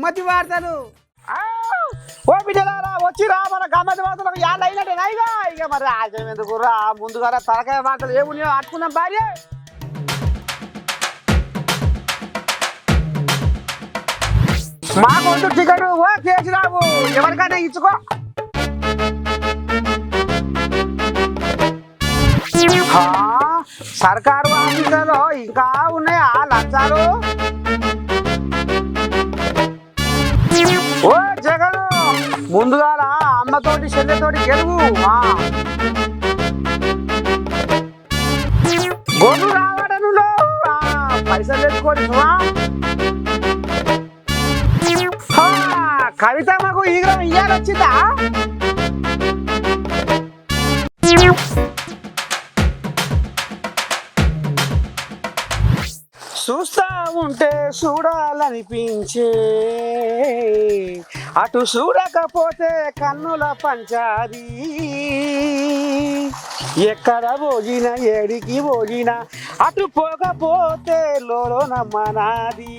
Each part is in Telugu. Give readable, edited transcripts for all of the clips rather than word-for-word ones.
గమ్మతి వార్తలు. ఓ బిడ్డలారా వచ్చిరా మన గమ్మతి వార్తలకు యాడ్ అయినట్టే నైగా. ఇక మరి ఆశయం ఎందుకు రా, ముందుగా తలకాయ వార్తలు ఏమున్నాయో అట్టుకుందాం భార్య. మాకు టికెట్ ఓ కేసీరావు ఎవరికైనా ఇచ్చుకో. సర్కారు ఆఫీసులో ఇంకా ఉన్నాయా లంచాలు? ఓ జగన్ ముందుగా అమ్మతోటి చెల్లెతోటి గెలువు. గొర్రెలు రావడనులో పైసలు తెచ్చుకోండి. కవిత మాకు ఈగరం ఇయ్యాలొచ్చిందా? చూస్తా ఉంటే చూడాలనిపించే, అటు చూడకపోతే కన్నుల పంచాది. ఎక్కడ పోయినా ఏడికి పోయినా అటు పోకపోతే లోనమ్మనాది.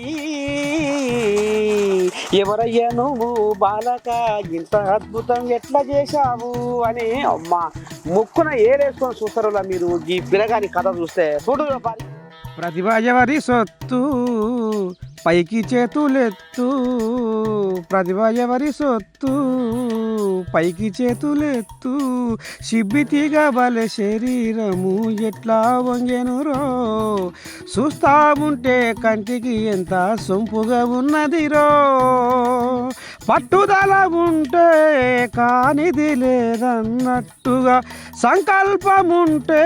ఎవరయ్యా నువ్వు బాలక, ఇంత అద్భుతం ఎట్లా చేశావు అని అమ్మ ముక్కున ఏరేసుకొని చూస్తారు మీరు ఈ పిల్లగాని కథ చూస్తే. చూడు ప్రతిభ ఎవరి సొత్తు, పైకి చేతులెత్తు. ప్రతిభ ఎవరి సొత్తు, పైకి చేతులెత్తు. సిబ్బితిగా బలె శరీరము ఎట్లా వంగెనురో, చూస్తా ఉంటే కంటికి ఎంత సొంపుగా ఉన్నదిరో. పట్టుదల ఉంటే కానిది లేదన్నట్టుగా, సంకల్పముంటే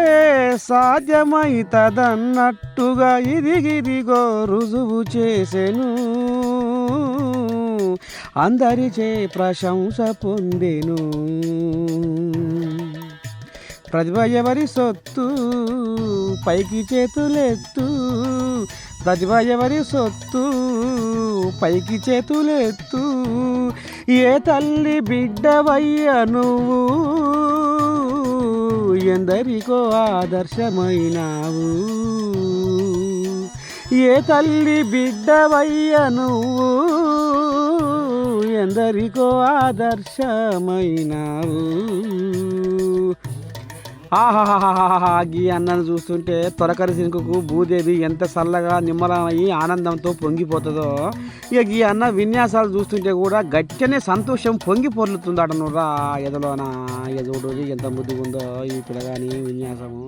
సాధ్యమైతదన్నట్టుగా ఇదిగిదిగో రుజువు చేసెను. అందరిచే ప్రశంస పొందెను. ప్రతిభ ఎవరి సొత్తు, పైకి చేతులెత్తు. ప్రతిభ ఎవరి సొత్తు, పైకి చేతులెత్తు. ఏ తల్లి బిడ్డవయ్య నువ్వు, ఎందరికో ఆదర్శమైనావు. ఏ తల్లి బిడ్డవయ్య నువ్వు, ఎందరికో ఆదర్శమైనావు. ఆహాహాహాహా గీ అన్నను చూస్తుంటే తొలకరి సినుకు భూదేవి ఎంత చల్లగా నిమ్మలమయ్యి ఆనందంతో పొంగిపోతుందో, ఇక ఈ అన్న విన్యాసాలు చూస్తుంటే కూడా గట్టినే సంతోషం పొంగి పొర్లుతుందట నువ్వురా ఎదలోన. ఎదుడు ఎంత ముద్దుగుందో ఈ పిల్లగాని విన్యాసము.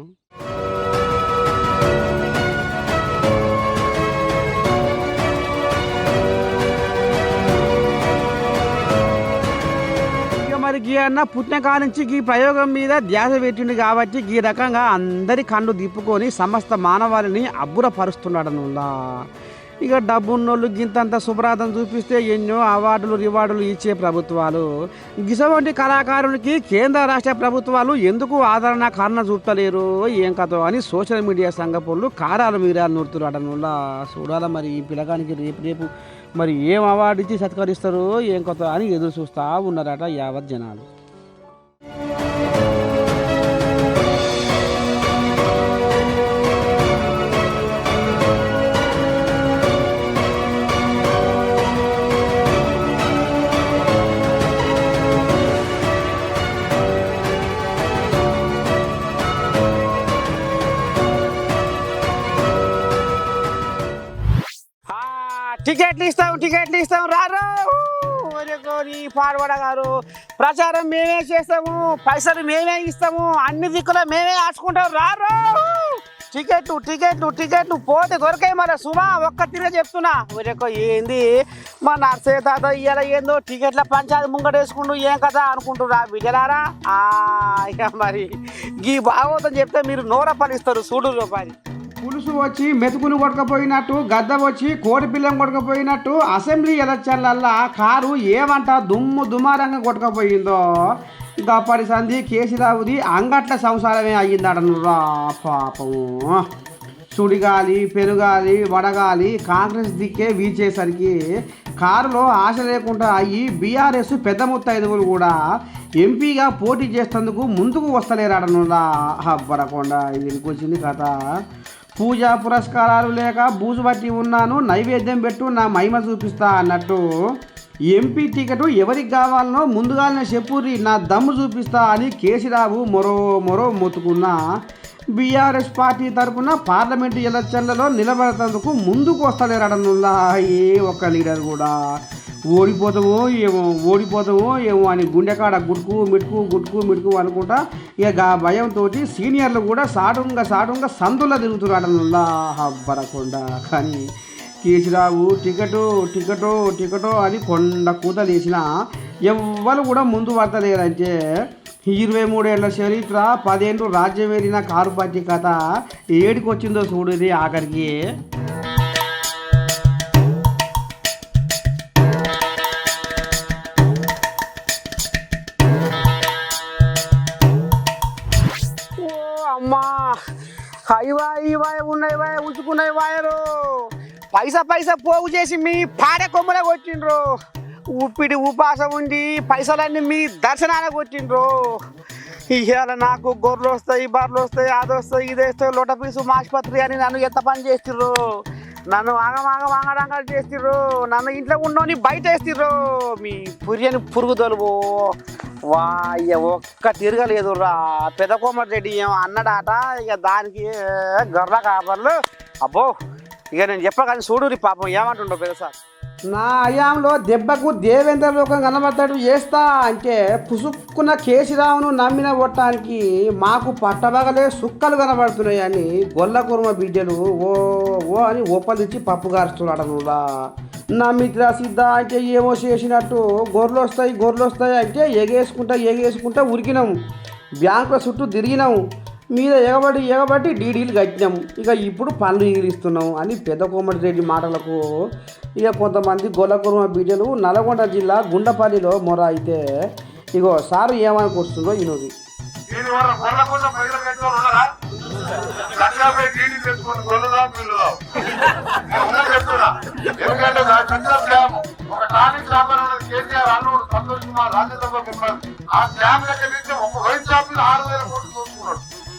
మరి గీ అన్న పుట్టినకాల నుంచి ఈ ప్రయోగం మీద ధ్యాస పెట్టిండు కాబట్టి ఈ రకంగా అందరి కళ్ళు తిప్పుకొని సమస్త మానవాళిని అబ్బురపరుస్తున్నాడనులా. ఇక డబ్బున్నోళ్ళు గింతంత శుభ్రాతం చూపిస్తే ఎన్నో అవార్డులు రివార్డులు ఇచ్చే ప్రభుత్వాలు, గిసవంటి కళాకారునికి కేంద్ర రాష్ట్ర ప్రభుత్వాలు ఎందుకు ఆదరణ కారణ చూపలేరు ఏం కథో అని సోషల్ మీడియా సంఘపొళ్ళు కారాలు మీరాలు నూరుతున్నాడనులా. చూడాల మరి ఈ పిల్లగానికి రేపు మరి ఏం అవార్డు ఇచ్చి సత్కరిస్తారో ఏం కొత్త అని ఎదురు చూస్తూ ఉన్నారట యావత్ జనాలు. టికెట్లు ఇస్తాం రారు పాడబడ గారు. ప్రచారం మేమే చేస్తాము, పైసలు మేమే ఇస్తాము, అన్ని దిక్కుల మేమే ఆచుకుంటాం రారు. టికెట్లు పోతే దొరకాయి మరి సుమా. ఒక్క తిరిగి చెప్తున్నా ఊరేకో ఏంది మా నర్సే తాత ఇయ్యాల ఏందో టికెట్ల పంచాయతీ ముంగట వేసుకుంటూ ఏం కదా అనుకుంటున్నా బిడ్డలారా. ఇక మరి ఈ భాగవతం చెప్తే మీరు నోరపలిస్తారు చూడు రూపాయి. పులుసు వచ్చి మెతుకులు కొట్టకపోయినట్టు, గద్ద వచ్చి కోడి పిల్లం కొట్టకపోయినట్టు అసెంబ్లీ ఎలక్షన్లల్లా కారు ఏమంట దుమారంగా కొట్టకపోయిందో గప్పటి సంధి కేసీరావుది అంగట్ల సంసారమే అయ్యిందటనురా పాపము. సుడిగాలి పెనుగాలి వడగాలి కాంగ్రెస్ దిక్కే వీచేసరికి కారులో ఆశ లేకుండా అయ్యి బీఆర్ఎస్ పెద్ద ముత్తైదువులు కూడా ఎంపీగా పోటీ చేసేందుకు ముందుకు వస్తలేరాడనురా. అబ్బరకొండ ఇది వచ్చింది కథ. పూజా పురస్కారాలు లేక బూజు పట్టి ఉన్నాను, నైవేద్యం పెట్టు నా మహిమ చూపిస్తా అన్నట్టు ఎంపీ టికెట్ ఎవరికి కావాలనో ముందుగానే చెప్పుర్రి నా దమ్ము చూపిస్తా అని కేసీరావు మొరో మొత్తుకున్న బీఆర్ఎస్ పార్టీ తరఫున పార్లమెంటు ఎలక్షన్లలో నిలబడేందుకు ముందుకు వస్తలేరడనుల్లా ఏ ఒక్క లీడర్ కూడా. ఓడిపోతామో ఏమో అని గుండెకాడ గుడ్కు మిటుకు అనుకుంటా ఇక భయంతో సీనియర్లు కూడా సాటుంగా సందులో తిరుగుతున్నాడనుల్లా హబ్బరకుండా. కానీ కేసీరావు టికెటో అని కొండ కూత తీసిన ఎవ్వరు కూడా ముందు పడతలేరంటే 23 ఏళ్ల చరిత్ర 10 ఏళ్ళు రాజ్యం ఏరిన కారు పార్టీ కథ ఏడికొచ్చిందో చూడది ఆఖరికి. అమ్మా ఉన్నాయి ఉంచుకున్నాయి వాయరు పైసా పోగు చేసి మీ పాడే కొమ్మలే కొట్టిండ్రు. ఉపాసం ఉండి పైసలన్నీ మీ దర్శనానికి కొట్టిండ్రు. ఇవాళ నాకు గొర్రెలు వస్తాయి, బర్రెలు వస్తాయి, అది వస్తాయి, ఇది వస్తాయి, లోట పీసు ఆసుపత్రి అని నన్ను ఎంత పని చేస్తుర్రు, నన్ను ఆగడంగాలు చేస్తుర్రు, నన్ను ఇంట్లో ఉండని బయట వేస్తుర్రు. మీ పుర్యని పురుగు తొలువు వాయ్య ఒక్క తిరగలేదు రా. పెద్ద కోమటిరెడ్డి ఏమో అన్నడాట, ఇక దానికి గొర్రెల కాపర్లు అబ్బో ఇక నేను చెప్పగానే చూడు పాపం ఏమంటుండో పెద్ద సార్. నా అయాంలో దెబ్బకు దేవేంద్ర లోకం కనబడతాడు చేస్తా అంటే పుసుక్కున్న కేసీరావును నమ్మిన కొట్టడానికి మాకు పట్టబగలే సుక్కలు కనబడుతున్నాయి అని గొల్ల కుర్మ బిడ్డలు ఓ అని ఒప్పందించి పప్పు గారుస్తున్నాడు నువ్వులా. నా మిత్ర సిద్ధ అంటే ఏమో చేసినట్టు గొర్రెలు వస్తాయి అంటే ఎగేసుకుంటా ఉరికినాము, బ్యాంకుల చుట్టూ తిరిగినాము, మీద ఎగబట్టి డీడీలు కట్టినాం, ఇక ఇప్పుడు పనులు ఈగిరిస్తున్నాం అని పెద్ద కోమటిరెడ్డి మాటలకు ఇక కొంతమంది గొల్లకుర్మ బిడ్డలు నల్గొండ జిల్లా గుండపల్లిలో మొర అయితే ఇగో సారు ఏమనుకొస్తుందో ఈయనది.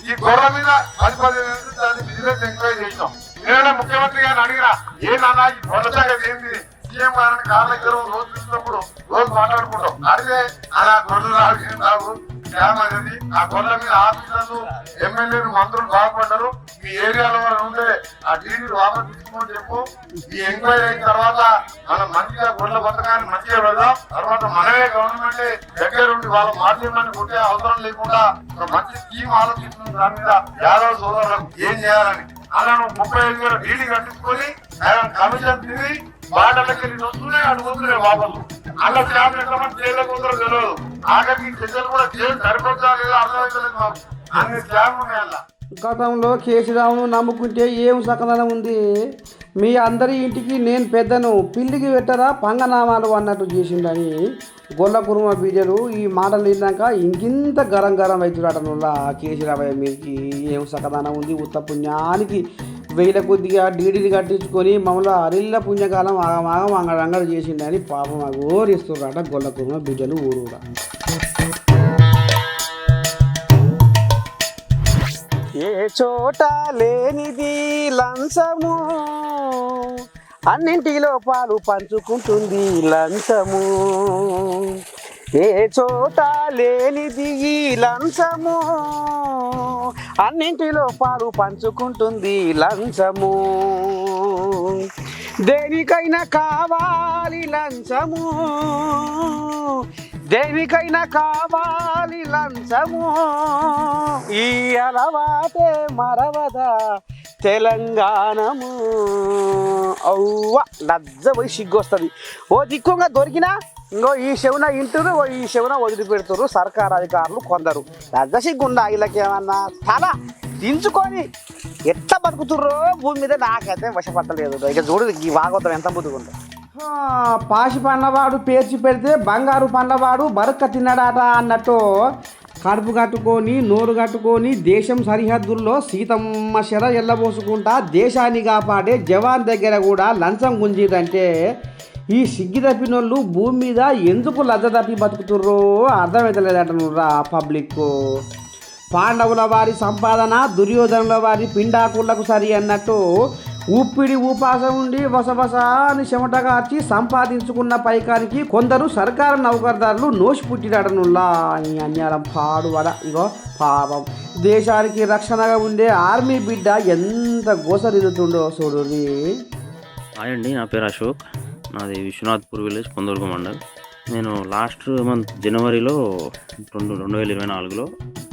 ఈ గొర్రె మీద 10-15 బిజినెస్ ఎంకరేజ్ చేసినాం. నేను ముఖ్యమంత్రి గారిని అడిగినా ఏమన్నా ఈ గొర్రె సంగతి ఏంది, సీఎం గారిని కార్ల దగ్గర రోజు చూసినప్పుడు రోజు మాట్లాడుకుంటాం. అడిగే అలా గొర్రెలు రావు డ్యామ్ అనేది ఆ గొర్రెల మీద ఆఫీసర్లు ఎమ్మెల్యేలు మంత్రులు బాగుపడ్డారు. మీ ఏరియాలో ఉండే ఆ టీడీ వాపస్ తీసుకోమని చెప్పు. ఈ ఎంక్వైరీ అయిన తర్వాత మనం మంచిగా గొర్రెల పథకాన్ని మంచిగా వెళ్దాం. తర్వాత మనమే గవర్నమెంట్ దగ్గర ఉండి వాళ్ళ మాధ్యమాన్ని కొట్టే అవసరం లేకుండా ఒక మంచి స్కీమ్ ఆలోచిస్తుంది. దాని మీద యాదవ్ సోదరులకు ఏం చేయాలని అలా 35,000 డీడీ కట్టించుకొని కమిషన్ తిరిగి బాటలకి వస్తూనే అడుగుతున్నాయి వాపసు. అలా స్టాఫ్ ఎంతమంది జైల్లో పోతారో తెలియదు. ఆఖరికి ప్రజలు కూడా జైలు సరిపోతా లేదో అర్థమవుతలేదు మాకు. అన్ని స్టాఫ్ ఉన్నాయి అలా. గతంలో కేసీరావును నమ్ముకుంటే ఏం సకదనం ఉంది, మీ అందరి ఇంటికి నేను పెద్దను, పిల్లికి పెట్టరా పంగనామాలు అన్నట్టు చేసిండని గొల్ల కుర్మ బీజలు ఈ మాటలు విన్నాక ఇంకింత గరం అవుతున్నాడనులా కేసీరావయ్య మీదకి ఏం సకదనం ఉంది. ఉత్త పుణ్యానికి 1000 కొద్దిగా డీడీలు కట్టించుకొని మమ్మల్ని అరిల్ల పుణ్యకాలం ఆగమాగం అంగడంగడు చేసిండని పాపం అగోరిస్తున్నారట గొల్ల కుర్మ బీజలు ఊరుగా. ఏ చోట లేనిది లంచము, అన్నింటిలో పాలు పంచుకుంటుంది లంచము. ఏ చోట లేనిది ఈ లంచము, అన్నింటిలో పాలు పంచుకుంటుంది లంచము. దేనికైనా కావాలి లంచము, దేనికైనా కావాలి లంచము, ఈ అలవాటే మరవదా తెలంగాణము. అవ్వ లజ్జ పోయి సిగ్గొస్తుంది. ఓ దిక్కుగా దొరికినా ఇంకో ఈ శవున ఇంటురు, ఈ శవున వదిలిపెడుతురు సర్కారు అధికారులు కొందరు. లజ్జ సిగ్గుండా వీళ్ళకి ఏమన్నా తల దించుకొని ఎట్లా బతుకుతుర్రో భూమి మీద నాకైతే వశపడలేదు. ఇక చూడు ఈ వాగోతం ఎంత బుద్దుకుందో. పాసి పండ్లవాడు పేర్చి పెడితే బంగారు పండ్లవాడు బరక్క తిన్నాడాట అన్నట్టు కడుపు కట్టుకొని నోరు కట్టుకొని దేశం సరిహద్దుల్లో సీతమ్మ శర ఎల్లబోసుకుంటా దేశాన్ని కాపాడే జవాన్ దగ్గర కూడా లంచం గుంజిదంటే ఈ సిగ్గి తప్పినోళ్ళు భూమి మీద ఎందుకు లజ్జ తప్పి బతుకుతుర్రో అర్థమవుతలేదట నువ్వురా. పాండవుల వారి సంపాదన దుర్యోధనుల వారి పిండాకుళ్లకు సరి అన్నట్టు ఊపిడి ఊపాసం ఉండి వసవసాని చెమటగార్చి సంపాదించుకున్న పైకానికి కొందరు సర్కారు నౌకర్దారులు నోసి పుట్టినడనుల్లా ఈ అన్యాయం పాడువడ. ఇగో పాపం దేశానికి రక్షణగా ఉండే ఆర్మీ బిడ్డ ఎంత గోసరిల్లుతుండో చూడుర్రి. హాయ్ అండి, నా పేరు అశోక్. నాది విశ్వనాథ్పూర్ విలేజ్, పొందూరుగు మండల్. నేను లాస్ట్ మంత్ జనవరిలో 2024లో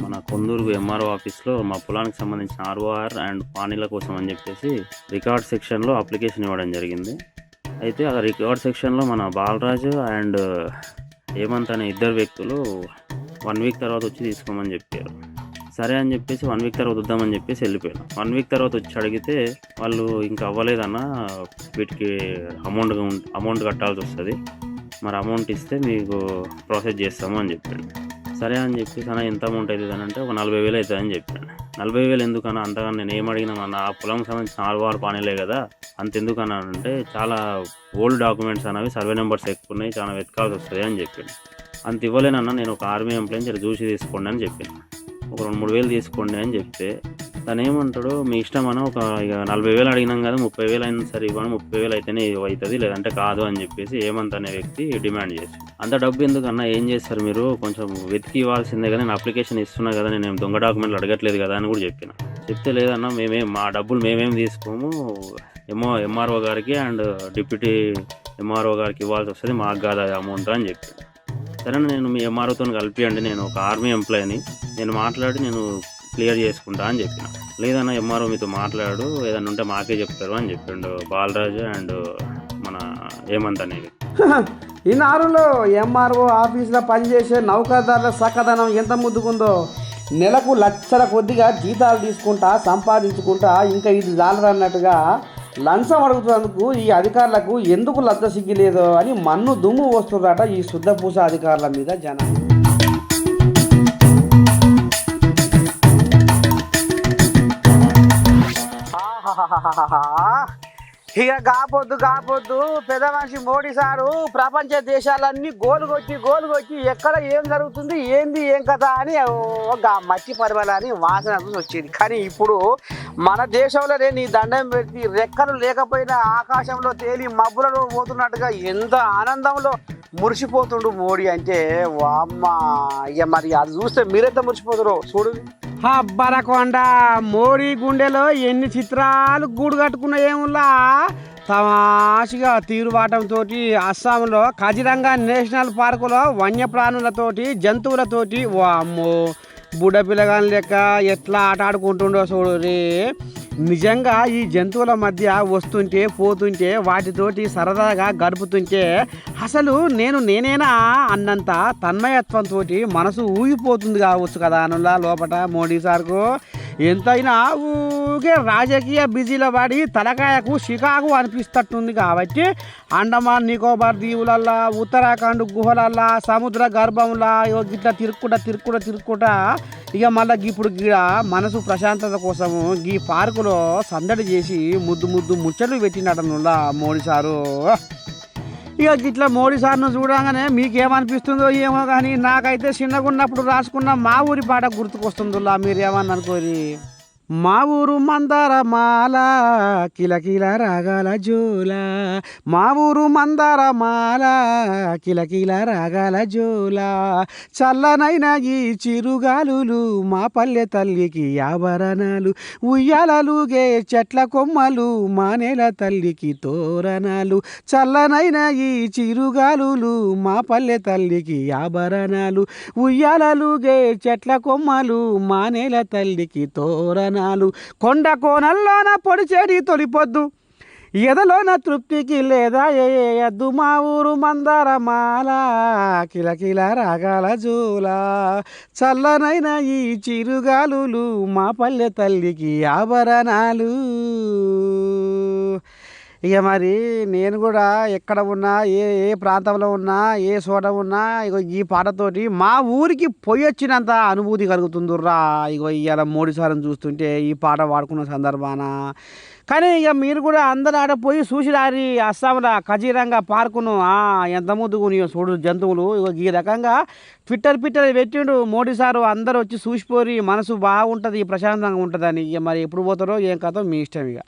మన కొందూరుగు ఎంఆర్ఓ ఆఫీస్లో మా పొలానికి సంబంధించిన ఆర్ఓఆర్ అండ్ పానీల కోసం అని చెప్పేసి రికార్డ్ సెక్షన్లో అప్లికేషన్ ఇవ్వడం జరిగింది. అయితే ఆ రికార్డ్ సెక్షన్లో మన బాలరాజు అండ్ హేమంత్ అనే ఇద్దరు వ్యక్తులు 1 వీక్ తర్వాత వచ్చి తీసుకోమని చెప్పారు. సరే అని చెప్పేసి 1 వీక్ తర్వాత వద్దామని చెప్పేసి వెళ్ళిపోయాను. 1 వీక్ తర్వాత వచ్చి అడిగితే వాళ్ళు ఇంకా అవ్వలేదన్న, వీటికి అమౌంట్ కట్టాల్సి వస్తుంది, మరి అమౌంట్ ఇస్తే మీకు ప్రాసెస్ చేస్తాము అని చెప్పాడు. సరే అని చెప్పేసి అన్న ఎంత అమౌంట్ అవుతుంది అని అంటే ఒక 40,000 అవుతుందని చెప్పాను. 40,000 ఎందుకన్నా అంతగా, నేను ఏం అడిగినా మన ఆ పొలంకి సంబంధించిన ఆర్ఓఆర్ పానీలే కదా, అంత ఎందుకన్నా అంటే చాలా ఓల్డ్ డాక్యుమెంట్స్ అనేవి సర్వే నెంబర్స్ ఎక్కువ ఉన్నాయి, చాలా వెతకాల్సి వస్తుంది అని చెప్పాను. అంత ఇవ్వలేనన్నా, నేను ఒక ఆర్మీ ఎంప్లాయీని జర చూసి తీసుకోండి అని చెప్పాను. ఒక 2-3 వేలు తీసుకోండి అని చెప్తే తను ఏమంటాడు, మీ ఇష్టం అన్న, ఒక ఇక 40,000 అడిగినాం కదా, 30,000 అయినా సరే ఇవ్వను, 30,000 అయితేనే అవుతుంది, లేదంటే కాదు అని చెప్పేసి హేమంత్ అనే వ్యక్తి డిమాండ్ చేసి, అంత డబ్బు ఎందుకన్నా, ఏం చేస్తారు మీరు, కొంచెం వెతికి ఇవ్వాల్సిందే కదా, నేను అప్లికేషన్ ఇస్తున్నా కదా, నేను దొంగ డాక్యుమెంట్లు అడగట్లేదు కదా అని కూడా చెప్పిన. చెప్తే లేదన్నా, మా డబ్బులు మేమేం తీసుకోము, ఎంఆర్ఓ గారికి అండ్ డిప్యూటీ ఎంఆర్ఓ గారికి ఇవ్వాల్సి వస్తుంది, మాకు కాదు అమౌంట్ అని చెప్పి. సరే నేను మీ ఎంఆర్ఓతో కలిపియండి, నేను ఒక ఆర్మీ ఎంప్లాయీని, నేను మాట్లాడి నేను క్లియర్ చేసుకుంటా అని చెప్పిన. లేదన్నా ఎంఆర్ఓ మీతో మాట్లాడు, ఏదన్నా ఉంటే మాకే చెప్తారు అని చెప్పిండు బాలరాజు అండ్ మన హేమంత్ అనేది. ఈ నారులో ఎంఆర్ఓ ఆఫీసులో పనిచేసే నౌకర్దారుల సకదనం ఎంత ముద్దుకుందో. నెలకు లక్షల కొద్దిగా జీతాలు తీసుకుంటా సంపాదించుకుంటా ఇంకా ఇది జాలరన్నట్టుగా లంచం అడుగుతున్నందుకు ఈ అధికారులకు ఎందుకు లబ్ధ సిగ్గిలేదో అని మన్ను దుమ్ము వస్తుందట ఈ శుద్ధపూస అధికారుల మీద జనం. ఇక కాపొద్దు పెద్ద మనిషి మోడీ సారు ప్రపంచ దేశాలన్నీ గోలు కొట్టి ఎక్కడ ఏం జరుగుతుంది ఏంది ఏం కథ అని ఒక మట్టి పరిమళాన్ని వాసన వచ్చేది. కానీ ఇప్పుడు మన దేశంలోనే నీ దండం పెట్టి రెక్కలు లేకపోయినా ఆకాశంలో తేలి మబ్బులలో పోతున్నట్టుగా ఎంత ఆనందంలో మురిసిపోతుండు మోడీ అంటే. వామ్మ, ఇక మరి అది చూస్తే మీరెంత మురిసిపోతారో చూడు. అబ్బరకొండ మోడీ గుండెలో ఎన్ని చిత్రాలు గూడు కట్టుకున్నాయేములా. తమాషగా తీరువాటంతో అస్సాంలో కజిరంగా నేషనల్ పార్కులో వన్యప్రాణులతోటి జంతువులతోటి వామ్మో బుడ్డ పిల్లగాని లెక్క ఎట్లా ఆట ఆడుకుంటుండో చూడు రే. నిజంగా ఈ జంతువుల మధ్య వస్తుంటే పోతుంటే వాటితోటి సరదాగా గడుపుతుంటే అసలు నేనేనా అన్నంత తన్మయత్వంతో మనసు ఊగిపోతుంది కావచ్చు కదా అనులా లోపట మోడీ సార్కు. ఎంతైనా ఊగే రాజకీయ బిజీలో పడి తలకాయకు షికాకు అనిపిస్తట్టుంది కాబట్టి అండమాన్ నికోబార్ దీవులల్లా ఉత్తరాఖండ్ గుహలల్లా సముద్ర గర్భంలా గిట్లా తిరుక్కుంటా ఇక మళ్ళీ ఇప్పుడు గీడ మనసు ప్రశాంతత కోసము ఈ పార్కులో సందడి చేసి ముద్దు ముచ్చట్లు పెట్టినట్టులా మోడీ సారు. ఇక గిట్లా మోడీ సార్ను చూడగానే మీకేమనిపిస్తుందో ఏమో కానీ నాకైతే చిన్నగా ఉన్నప్పుడు రాసుకున్న మా ఊరి పాట గుర్తుకొస్తుందిలా. మీరేమని అనుకోరి. మా ఊరు మందారమాల కిలకిల రాగాల జోల, మా ఊరు మందారమాల కిలకిల రాగాల జోల, చల్లనైన ఈ చిరుగాలులు మా పల్లె తల్లికి ఆభరణాలు, ఉయ్యాలలుగే చెట్ల కొమ్మలు మా నేల తల్లికి తోరణాలు, చల్లనైన ఈ చిరుగాలులు మా పల్లె తల్లికి ఆభరణాలు, ఉయ్యాలలుగే చెట్ల కొమ్మలు మా నేల తల్లికి తోరణాలు, కొండ కోనల్లోన పొడిచేడి తొలిపొద్దు ఎదలోన తృప్తికి లేదా ఎద్దు, మా ఊరు మందారమాల కిలకిల రాగాల జోల, చల్లనైన ఈ చిరుగాలులు మా పల్లె తల్లికి ఆభరణాలు. ఇక మరి నేను కూడా ఎక్కడ ఉన్నా ఏ ఏ ప్రాంతంలో ఉన్నా ఏ చోట ఉన్నా ఇగో ఈ పాటతోటి మా ఊరికి పోయి వచ్చినంత అనుభూతి కలుగుతుందిరా. ఇగో ఇవాళ మోడీ సార్ని చూస్తుంటే ఈ పాట పాడుకున్న సందర్భాన. కానీ ఇక మీరు కూడా అందరు ఆడ పోయి చూసి రారి అస్సాంలో ఖజీరంగా పార్కును ఎంత ముద్దుకు చూడు జంతువులు. ఇగో ఈ రకంగా ట్విట్టర్ పెట్టిండు మోడీ సారు. అందరూ వచ్చి చూసిపోరి మనసు బాగుంటుంది ప్రశాంతంగా ఉంటుందని. ఇక మరి ఎప్పుడు పోతారో ఏం కథో మీ ఇష్టం ఇక.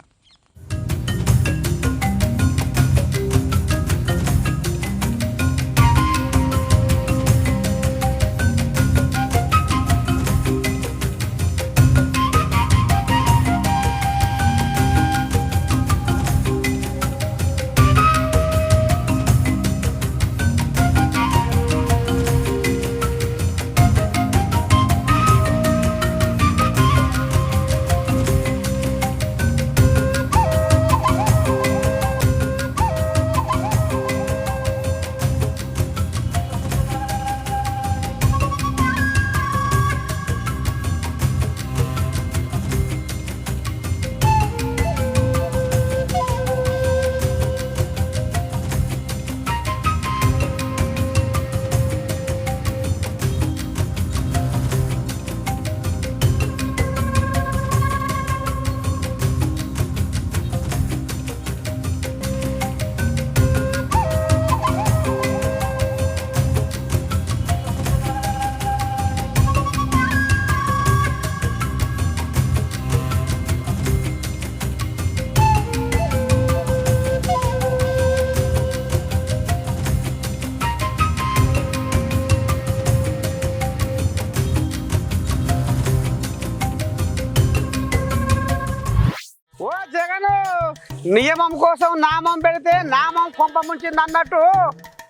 నియమం కోసం నామం పెడితే నామం కొంప ముంచింది అన్నట్టు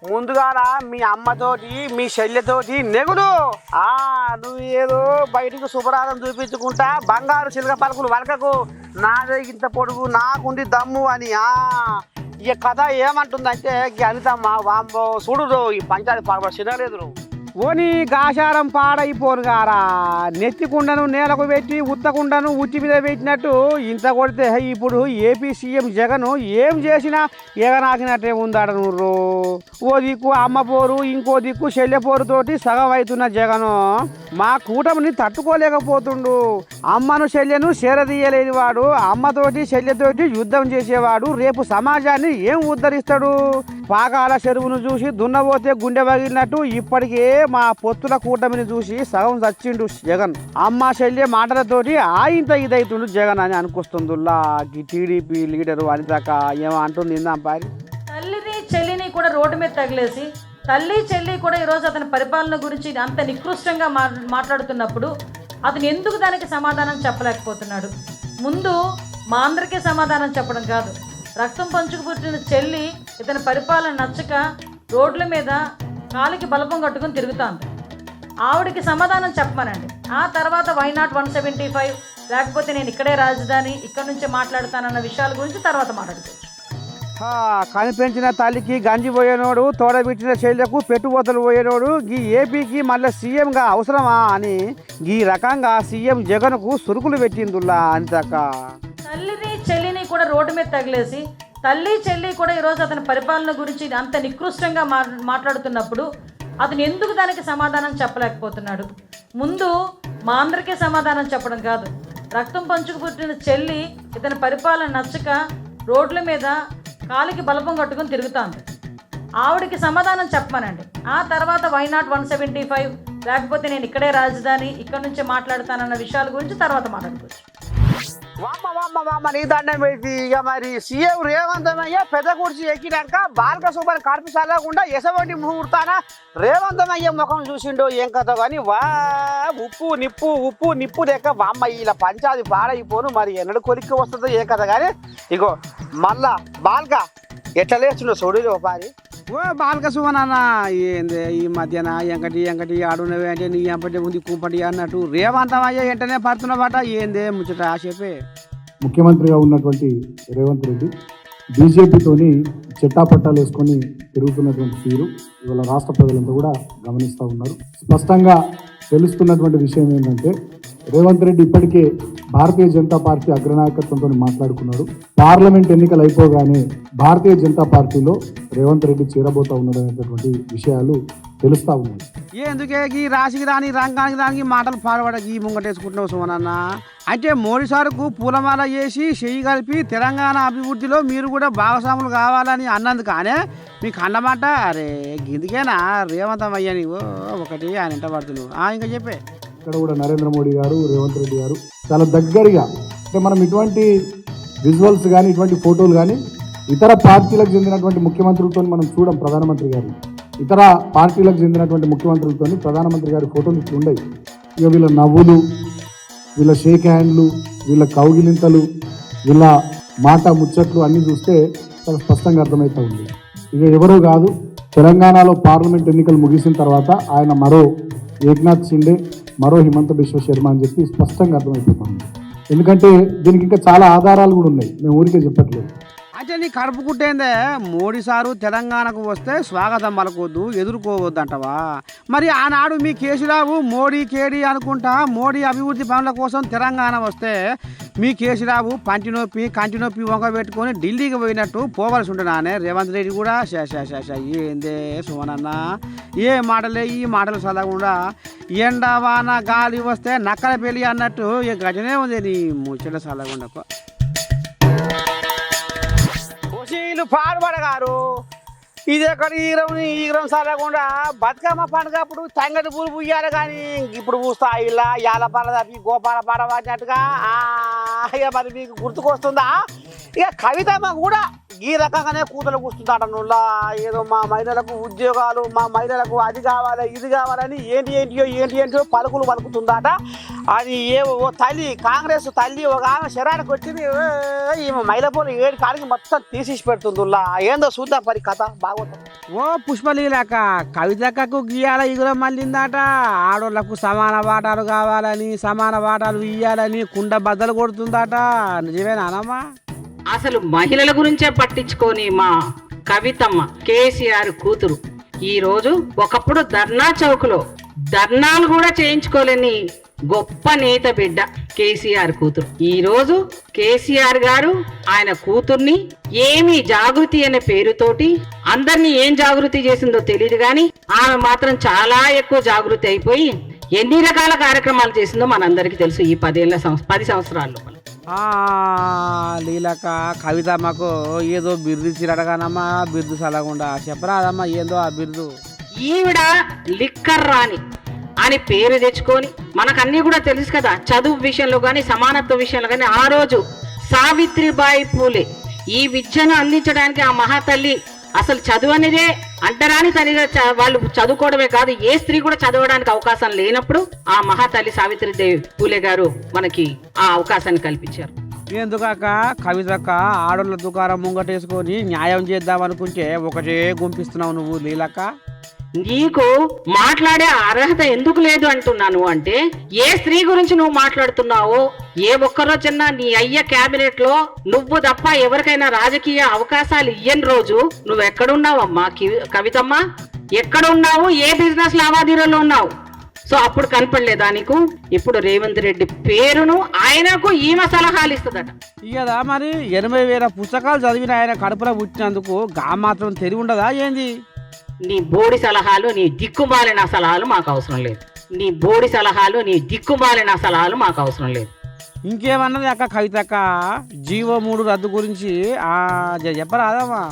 ముందుగాల మీ అమ్మతోటి మీ చెల్లెతోటి నెగుడు. నువ్వు ఏదో బయటికి శుభ్రాధం చూపించుకుంటా బంగారు చిలక పలుకులు వలకకు నాదే ఇంత పొడుగు నాకుంది దమ్ము అని. ఇక కథ ఏమంటుందంటే అనితమ్మ వాంబో చూడు ఈ పంచాయతీ పాడ చిన్నలేదు ఓని గాశారం పాడైపోను గారా. నెత్తికుండను నేలకు పెట్టి ఉత్తకుండను ఉత్తి మీద పెట్టినట్టు ఇంత కొడితే ఇప్పుడు ఏపీ సీఎం జగన్ ఏం చేసినా ఎగనాకినట్టే ఉందాడ నువ్వు. ఓ దిక్కు అమ్మ పోరు ఇంకో దిక్కు చెల్లె పోరుతోటి సగం అవుతున్న జగను మా కూటమిని తట్టుకోలేకపోతుండు. అమ్మను చెల్లెను చేరదీయలేని వాడు అమ్మతోటి చెల్లెతోటి యుద్ధం చేసేవాడు రేపు సమాజాన్ని ఏం ఉద్ధరిస్తాడు? పాకాల చెరువును చూసి దున్నబోతే గుండె పగిలినట్టు ఇప్పటికే మా పొత్తుల కూటమిని చూసి సగం చచ్చిండు జగన్. అమ్మ చెల్లె మాటలతోటి ఇంత ఇదైతుండు జగన్ అని అనుకొస్తుందిలా. ఈ టీడీపీ లీడరు అనితాక ఏమో అంటుంది పారి. తల్లిని చెల్లిని కూడా రోడ్డు మీద తగిలేసి తల్లి చెల్లి కూడా ఈరోజు అతని పరిపాలన గురించి అంత నికృష్టంగా మాట్లాడుతున్నప్పుడు అతను ఎందుకు దానికి సమాధానం చెప్పలేకపోతున్నాడు? ముందు మా అందరికీ సమాధానం చెప్పడం కాదు, రక్తం పంచుకు పుట్టిన చెల్లి ఇతని పరిపాలన నచ్చక రోడ్ల మీద కాలికి బలపం కట్టుకుని తిరుగుతోంది. ఆవిడకి సమాధానం చెప్పమనండి. ఆ తర్వాత వైనాట్ 175 లేకపోతే నేను ఇక్కడే రాజధాని ఇక్కడ నుంచే మాట్లాడతానన్న విషయాల గురించి తర్వాత మాట్లాడుకోవచ్చు. కనిపెంచిన తల్లికి గంజి పోయేనోడు తోడబెట్టిన చెల్లెకు పెట్టుబోతలు పోయేనోడు ఈ ఏపీకి మళ్ళీ సీఎంగా అవసరమా అని ఈ రకంగా సీఎం జగన్కు సురుకులు పెట్టిందిలా అనితాక. తల్లిని చెల్లిని కూడా రోడ్డు మీద తగిలేసి తల్లి చెల్లి కూడా ఈరోజు అతని పరిపాలన గురించి అంత నికృష్టంగా మాట్లాడుతున్నప్పుడు అతను ఎందుకు దానికి సమాధానం చెప్పలేకపోతున్నాడు? ముందు మా అందరికీ సమాధానం చెప్పడం కాదు, రక్తం పంచుకు పుట్టిన చెల్లి ఇతని పరిపాలన నచ్చక రోడ్ల మీద కాలికి బలపం కట్టుకుని తిరుగుతోంది. ఆవిడకి సమాధానం చెప్పమనండి. ఆ తర్వాత వైనాట్ 175 లేకపోతే నేను ఇక్కడే రాజధాని ఇక్కడ నుంచే మాట్లాడతానన్న విషయాల గురించి తర్వాత మాట్లాడుకోవచ్చు. వామ్మ నీ దండం పెట్టి ఇక మరి సీఎం రేవంత్ అయ్య పెద్ద కుర్చీ ఎక్కినాక బాలక సూపర్ కార్పిసాలకుండా ఎసవంటి ముహూర్తాన రేవంత్ అయ్య ముఖం చూసిండో ఏం కథ కానీ ఉప్పు నిప్పు లెక్క వామ్మ ఇలా పంచాది పాడైపోను మరి ఎన్నడు కొలిక్కి వస్తుందో ఏ కథ కానీ ఇగో మళ్ళా బాల్క ఎట్లా లేస్తుండో చూడు పారి. ఓ బాలక సుమనన్న ఏంది ఈ మధ్యన ఎంకటి ఆడునవే అంటే నీ ఎంపటి ఉంది కూపటి అన్నట్టు రేవంతమయ్య వెంటనే పడుతున్నమాట ఏందే ముచ్చట చెప్పే. ముఖ్యమంత్రిగా ఉన్నటువంటి రేవంత్ రెడ్డి బీజేపీతోని చెట్టాపట్టాలు వేసుకొని తిరుగుతున్నటువంటి తీరు ఇవాళ రాష్ట్ర ప్రజలంతా కూడా గమనిస్తూ ఉన్నారు. స్పష్టంగా తెలుస్తున్నటువంటి విషయం ఏంటంటే రేవంత్ రెడ్డి ఇప్పటికే భారతీయ జనతా పార్టీ అగ్రనాయకత్వంతో మాట్లాడుకున్నాడు. పార్లమెంట్ ఎన్నికలు అయిపోగానే భారతీయ జనతా పార్టీలో రేవంత్ రెడ్డి చేరబోతా ఉన్నాడు అనేటటువంటి విషయాలు తెలుస్తా ఉన్నాయి. ఎందుకే ఈ రాశికి రాని రంగానికి రాని మాటలు పాల్పడకి ముంగటేసుకుంటున్నావు సుమనన్న. అంటే మోడీ సార్కు పూలమాల చేసి చెయ్యి కలిపి తెలంగాణ అభివృద్ధిలో మీరు కూడా భాగస్వాములు కావాలని అన్నందుకానే మీకు అన్నమాట. అరే గిందుకేనా రేవంత్ అయ్యా నీవు ఒకటి ఆయన ఎంట పడుతున్నావు. ఇంకా చెప్పే ఇక్కడ కూడా నరేంద్ర మోడీ గారు రేవంత్ రెడ్డి గారు చాలా దగ్గరగా, అంటే మనం ఇటువంటి విజువల్స్ కానీ ఇటువంటి ఫోటోలు కానీ ఇతర పార్టీలకు చెందినటువంటి ముఖ్యమంత్రులతో మనం చూడం. ప్రధానమంత్రి గారు ఇతర పార్టీలకు చెందినటువంటి ముఖ్యమంత్రులతో ప్రధానమంత్రి గారి ఫోటోలు ఇట్లా ఉండయి. ఇక వీళ్ళ నవ్వులు, వీళ్ళ షేక్ హ్యాండ్లు, వీళ్ళ కౌగిలింతలు, వీళ్ళ మాట ముచ్చట్లు అన్నీ చూస్తే చాలా స్పష్టంగా అర్థమవుతూ ఉంది. ఇక ఎవరో కాదు, తెలంగాణలో పార్లమెంట్ ఎన్నికలు ముగిసిన తర్వాత ఆయన మరో ఏక్నాథ్ షిండే, మరో హిమంత బిశ్వ శర్మ అని చెప్పి స్పష్టంగా అర్థమైపోతుంది. ఎందుకంటే దీనికి ఇంకా చాలా ఆధారాలు కూడా ఉన్నాయి, మేము ఊరికే చెప్పట్లేదు. అంటే నీ కడుపు కుట్టేందే మోడీ సారు తెలంగాణకు వస్తే స్వాగతం పలకొద్దు ఎదుర్కోవద్దు అంటవా? మరి ఆనాడు మీ కేసీరావు మోడీ కేడీ అనుకుంటా మోడీ అభివృద్ధి పనుల కోసం తెలంగాణ వస్తే మీ కేసీరావు పంటి నొప్పి కంటి నొప్పి వంక పెట్టుకొని ఢిల్లీకి పోయినట్టు పోవలసి ఉంటున్నానే. రేవంత్ రెడ్డి కూడా ఏందే సుమనన్న ఏ మాటలే ఈ మాటలు చదవకుండా ఎండ వాన గాలి వస్తే నక్కల పెళ్ళి అన్నట్టు ఇక గజనే ఉంది నీ ముచ్చట చదవకుండా. పాడుపడగారు ఇది ఎక్కడ ఈగరం సరకుండా బతుకమ్మ పండుగ అప్పుడు తంగటి పూలు పూయాలి కానీ ఇప్పుడు పూస్తా ఇలా యాలపాల తప్పి గోపాల పాట పాడినట్టుగా. ఇక మరి మీకు గుర్తుకొస్తుందా? ఇక కవితమ్మ కూడా ఈ రకంగానే కూతురు కూస్తుందట. నువ్వులా ఏదో మా మహిళలకు ఉద్యోగాలు, మా మహిళలకు అది కావాలి ఇది కావాలని ఏంటియో పలుకులు పలుకుతుందట. అది ఓ తల్లి కాంగ్రెస్ తల్లి ఒక ఆమె శరానికి వచ్చింది, ఈ మహిళ పోలు 7 కాడికి మొత్తం తీసేసి పెడుతుందిలా. ఏందో చూద్దాం పరి కథ బాగోతాం. ఓ పుష్పలీలక కవితకు గీయాల ఇగురం మళ్ళిందట. ఆడోళ్లకు సమాన వాటాలు కావాలని సమాన వాటాలు ఇయ్యాలని కుండ బద్దలు కొడుతుందట. నిజమేనానమ్మా? అసలు మహిళల గురించే పట్టించుకొని మా కవితమ్మ కేసీఆర్ కూతురు ఈ రోజు ఒకప్పుడు ధర్నా చౌక్లో ధర్నాలు కూడా చేయించుకోలేని గొప్ప నేత బిడ్డ కేసీఆర్ కూతురు. ఈ రోజు కేసీఆర్ గారు ఆయన కూతుర్ని ఏమి జాగృతి అనే పేరుతోటి అందరినీ ఏం జాగృతి చేసిందో తెలియదు కానీ ఆమె మాత్రం చాలా ఎక్కువ జాగృతి అయిపోయి ఎన్ని రకాల కార్యక్రమాలు చేసిందో మనందరికీ తెలుసు ఈ 10 సంవత్సరాల్లో. లీలక కవితమ్మకు ఏదో బిరుదు ఇచ్చిరడగానమ్మా, బిరుదు సలగుండా చెప్పరాదమ్మా ఏందో ఆ బిరుదు. ఈవిడ లిక్కర్ రాణి అని పేరు తెచ్చుకొని మనకన్నీ కూడా తెలుసు కదా, చదువు విషయంలో కానీ సమానత్వ విషయంలో కానీ ఆ రోజు సావిత్రిబాయి పూలే ఈ విద్యను అందించడానికి ఆ మహాతల్లి అసలు చదువు అనేదే అంటరాని తల్లిగా వాళ్ళు చదువుకోవడమే కాదు ఏ స్త్రీ కూడా చదవడానికి అవకాశం లేనప్పుడు ఆ మహాతల్లి సావిత్రిదేవి పూలే గారు మనకి ఆ అవకాశాన్ని కల్పించారు. ఎందుకాక కవితక్క ఆడోళ్ళ దుకాణం ముంగటేసుకొని న్యాయం చేద్దాం అనుకుంటే ఒకటే గుంపిస్తున్నావు నువ్వు లీలక్క. నీకు మాట్లాడే అర్హత ఎందుకు లేదు అంటున్నాను అంటే ఏ స్త్రీ గురించి నువ్వు మాట్లాడుతున్నావో ఏ ఒక్కరోజన్నా నీ అయ్య క్యాబినెట్ లో నువ్వు తప్ప ఎవరికైనా రాజకీయ అవకాశాలు ఇయ్యని రోజు నువ్వు ఎక్కడున్నావమ్మా కవితమ్మ? ఎక్కడున్నావు? ఏ బిజినెస్ లావాదేవీలో ఉన్నావు? సో అప్పుడు కనపడలేదా నీకు? ఇప్పుడు రేవంత్ రెడ్డి పేరును ఆయనకు ఈమె సలహాలు ఇస్తుందట. ఇదా మరి 80,000 పుస్తకాలు చదివిన ఆయన కడుపులో పుట్టినందుకు గా మాత్రం తెలివి ఉండదా ఏంది? నీ బోడి సలహాలు నీ దిక్కుమాలిన సలహాలు మాకు అవసరం లేదు. నీ బోడి సలహాలు నీ దిక్కుమాలిన సలహాలు మాకు అవసరం లేదు. ఇంకేమన్నది అక్క కవితక్క జీవో 3 రద్దు గురించి చెప్పరాదమ్మా?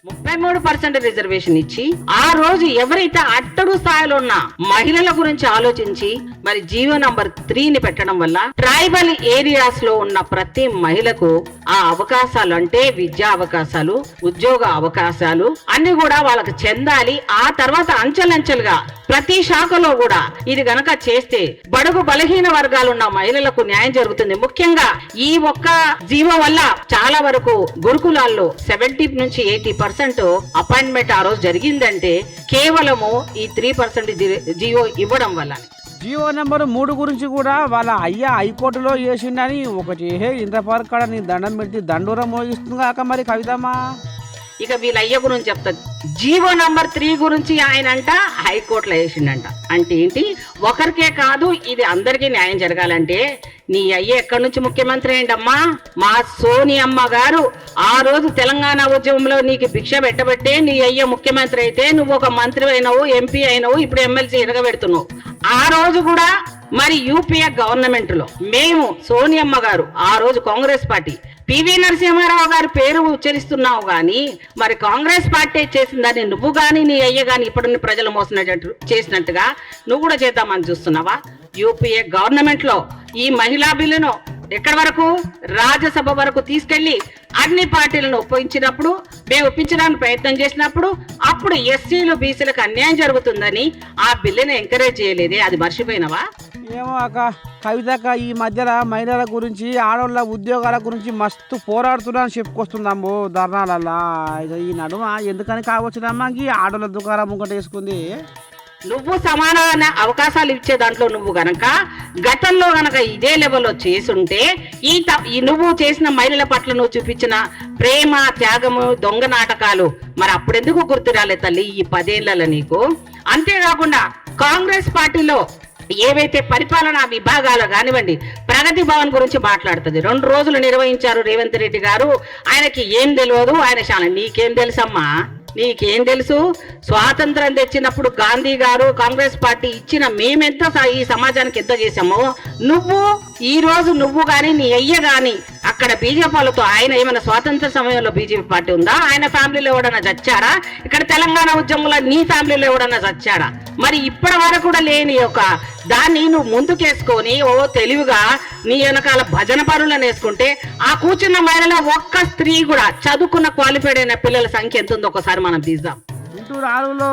33% రిజర్వేషన్ ఇచ్చి ఆ రోజు ఎవరైతే అట్టడు స్థాయిలో ఉన్న మహిళల గురించి ఆలోచించి మరి జీవో నంబర్ 3ని పెట్టడం వల్ల ట్రైబల్ ఏరియాస్ లో ఉన్న ప్రతి మహిళకు ఆ అవకాశాలు అంటే విద్యా అవకాశాలు, ఉద్యోగ అవకాశాలు అన్ని కూడా వాళ్ళకి చెందాలి. ఆ తర్వాత అంచెలంచెలుగా ప్రతి శాఖలో కూడా ఇది గనక చేస్తే బడుగు బలహీన వర్గాలున్న మహిళలకు న్యాయం జరుగుతుంది. ముఖ్యంగా ఈ ఒక్క జీవో వల్ల చాలా వరకు గురుకులాల్లో 70 నుంచి 80% అపాయింట్మెంట్ ఆ రోజు జరిగిందంటే కేవలము ఈ 3% జీవో ఇవ్వడం వల్ల. జీవో నెంబర్ 3 గురించి కూడా వాళ్ళ అయ్యా హైకోర్టులో చేసిండని ఒకటి ఇంద్రపార్క్ కాడ నీ దండం పెట్టి దండూరం మోగిస్తుంది కాక మరి కవితమ్మా. ఇక వీళ్ళ అయ్య గురించి చెప్తాది. జీవో నంబర్ 3 గురించి ఆయన అంట హైకోర్టులో వేసిండంట. అంటే ఏంటి, ఒకరికే కాదు ఇది అందరికీ న్యాయం జరగాలంటే నీ అయ్య ఎక్కడి నుంచి ముఖ్యమంత్రి ఏంటమ్మా? మా సోనియమ్మ గారు ఆ రోజు తెలంగాణ ఉద్యమంలో నీకు భిక్ష పెట్టబట్టే నీ అయ్య ముఖ్యమంత్రి అయితే నువ్వు ఒక మంత్రి అయినావు, ఎంపీ అయినావు, ఇప్పుడు ఎమ్మెల్సీ ఎరగబెడుతున్నావు. ఆ రోజు కూడా మరి యూపీఏ గవర్నమెంట్ లో మేము సోనియమ్మ గారు ఆ రోజు కాంగ్రెస్ పార్టీ పివి నరసింహారావు గారి పేరు ఉచ్చరిస్తున్నావు గాని మరి కాంగ్రెస్ పార్టీ చేసిందని నువ్వు గాని నీ అయ్య గాని ఇప్పుడు ప్రజలు మోసినట్టు చేసినట్టుగా నువ్వు కూడా చేద్దామని చూస్తున్నావా? యూపీఏ గవర్నమెంట్ లో ఈ మహిళా బిల్లును ఎక్కడి వరకు రాజ్యసభ వరకు తీసుకెళ్లి అన్ని పార్టీలను ఒప్పించినప్పుడు మేము ఒప్పించడానికి ప్రయత్నం చేసినప్పుడు అప్పుడు ఎస్సీలు బీసీలకు అన్యాయం జరుగుతుందని ఆ బిల్లుని ఎంకరేజ్ చేయలేదే, అది మర్చిపోయినవా? ఏమో అక్క కవితక్క ఈ మధ్యలో మహిళల గురించి ఆడవాళ్ళ ఉద్యోగాల గురించి మస్తు పోరాడుతున్నా అని చెప్పుకొస్తున్నాము ధర్నాలల్లా. ఇక ఈ నడుమ ఎందుకని కావచ్చునమ్మా ఈ ఆడవాళ్ళ దుకాణం ముంగట వేసుకుంది. నువ్వు సమానమైన అవకాశాలు ఇచ్చే దాంట్లో నువ్వు గనక గతంలో గనక ఇదే లెవెల్లో చేసుంటే ఈ నువ్వు చేసిన మహిళల పట్ల నువ్వు చూపించిన ప్రేమ, త్యాగము, దొంగ నాటకాలు మరి అప్పుడెందుకు గుర్తు రాలే తల్లి ఈ 10 ఏళ్లలో నీకు? అంతేకాకుండా కాంగ్రెస్ పార్టీలో ఏవైతే పరిపాలనా విభాగాలు కానివ్వండి, ప్రగతి భవన్ గురించి మాట్లాడుతుంది. 2 రోజులు నిర్వహించారు రేవంత్ రెడ్డి గారు. ఆయనకి ఏం తెలియదు, ఆయన చాలా నీకేం తెలుసమ్మా? నీకేం తెలుసు? స్వాతంత్రం తెచ్చినప్పుడు గాంధీ గారు కాంగ్రెస్ పార్టీ ఇచ్చిన మేమెంత ఈ సమాజానికి ఎంత చేశామో నువ్వు ఈ రోజు నువ్వు గాని నీ అయ్య గాని అక్కడ బీజేపీ వాళ్ళతో ఆయన ఏమైనా స్వాతంత్ర సమయంలో బీజేపీ పార్టీ ఉందా? ఆయన ఫ్యామిలీలో ఎవడన్నా చచ్చారా? ఇక్కడ తెలంగాణ ఉద్యమంలో నీ ఫ్యామిలీలో ఎవడన్నా చచ్చాడా? మరి ఇప్పటి వరకు కూడా లేని ఒక దాన్ని నువ్వు ముందుకేసుకొని ఓ తెలివిగా నీ వెనకాల భజన పరులను వేసుకుంటే ఆ కూర్చున్న మహిళలో ఒక్క స్త్రీ కూడా చదువుకున్న క్వాలిఫైడ్ అయిన పిల్లల సంఖ్య ఎంత ఉందో ఒకసారి మనం తీద్దాం. గుంటూరు ఆరులో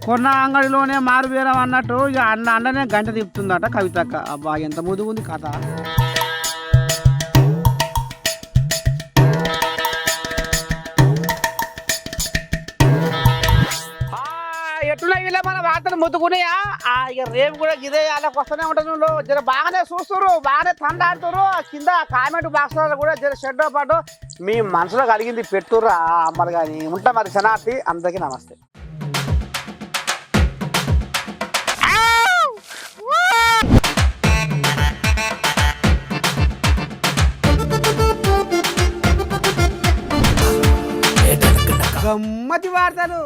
కొన్న అంగడిలోనే మారు వేరం అన్నట్టు ఇక అన్ననే గంట తిప్పుతుందట కవితక్క. అబ్బా ఎంత ముదుగు ఉంది కథ. ఎట్లా వీళ్ళ మన వార్తలు ముద్దుకున్నాయా? ఇక రేపు కూడా ఇదే వాళ్ళకి వస్తూనే ఉంటుంది. జర బాగానే చూస్తున్నారు, బాగానే తండాడుతున్నారు. కింద కామెంట్ బాక్స్ లో కూడా జర షెడ్డో పాటు మీ మనసులో కలిగింది పెట్టుర్రా మరి. కానీ ఉంటా మరి. శనార్థి అందరికీ నమస్తే. గమ్మతి వార్తలు.